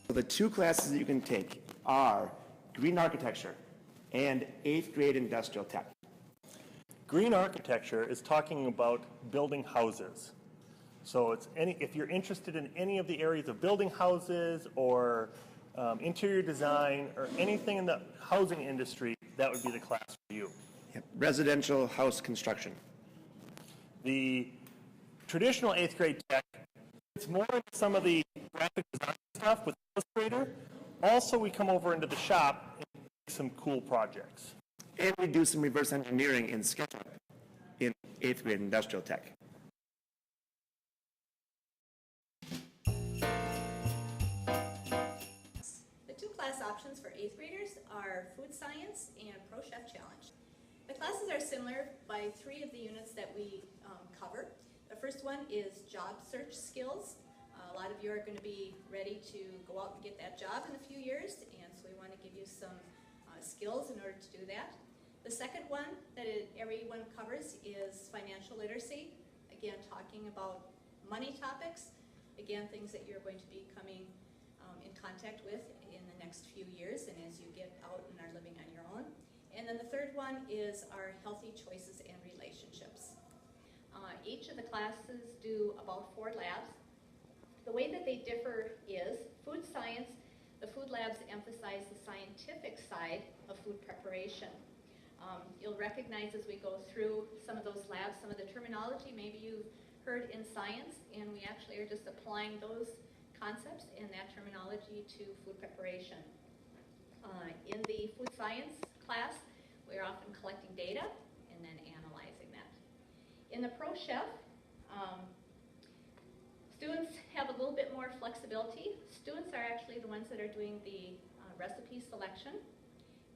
The two classes that you can take are Green Architecture and 8th grade Industrial Tech. Green architecture is talking about building houses. So if you're interested in any of the areas of building houses or interior design or anything in the housing industry, that would be the class for you. Yep. Residential house construction. The traditional 8th grade tech, it's more into some of the graphic design stuff with Illustrator. Also, we come over into the shop and make some cool projects. And we do some reverse engineering in SketchUp in 8th grade Industrial Tech. The two class options for 8th graders are Food Science and Pro Chef Challenge. The classes are similar by three of the units that we cover. The first one is job search skills. A lot of you are going to be ready to go out and get that job in a few years, and so we want to give you some skills in order to do that. The second one that everyone covers is financial literacy. Again, talking about money topics. Again, things that you're going to be coming in contact with in the next few years and as you get out and are living on your own. And then the third one is our healthy choices and relationships. Each of the classes do about 4 labs. The way that they differ is food science, the food labs emphasize the scientific side of food preparation. You'll recognize as we go through some of those labs, some of the terminology maybe you've heard in science, and we actually are just applying those concepts and that terminology to food preparation. In the food science class, we're often collecting data and then analyzing that. In the Pro Chef, students have a little bit more flexibility. Students are actually the ones that are doing the recipe selection,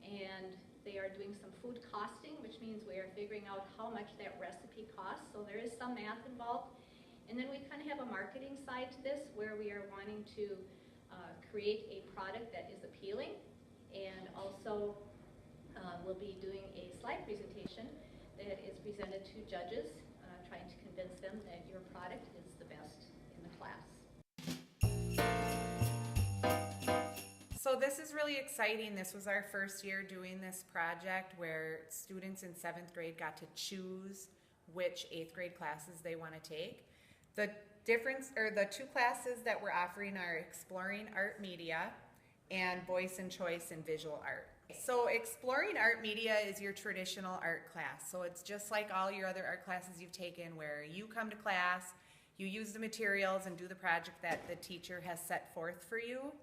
and they are doing some food costing, which means we are figuring out how much that recipe costs. So there is some math involved. And then we kind of have a marketing side to this where we are wanting to create a product that is appealing, and also we'll be doing a slide presentation that is presented to judges, trying to convince them that your product is the best in the class. So this is really exciting. This was our first year doing this project where students in 7th grade got to choose which 8th grade classes they want to take. The difference, or the two classes that we're offering are Exploring Art Media and Voice and Choice in Visual Art. So Exploring Art Media is your traditional art class. So it's just like all your other art classes you've taken where you come to class, you use the materials and do the project that the teacher has set forth for you.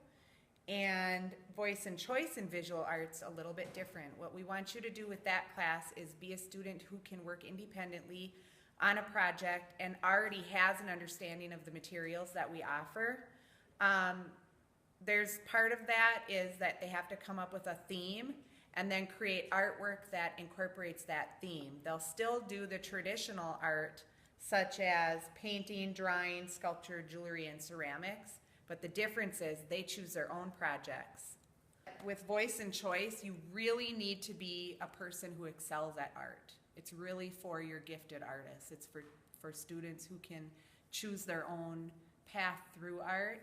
And Voice and Choice in Visual Art's a little bit different. What we want you to do with that class is be a student who can work independently on a project and already has an understanding of the materials that we offer. There's part of that is that they have to come up with a theme and then create artwork that incorporates that theme. They'll still do the traditional art such as painting, drawing, sculpture, jewelry, and ceramics, but the difference is they choose their own projects. With Voice and Choice, you really need to be a person who excels at art. It's really for your gifted artists. It's for students who can choose their own path through art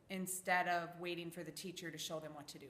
instead of waiting for the teacher to show them what to do.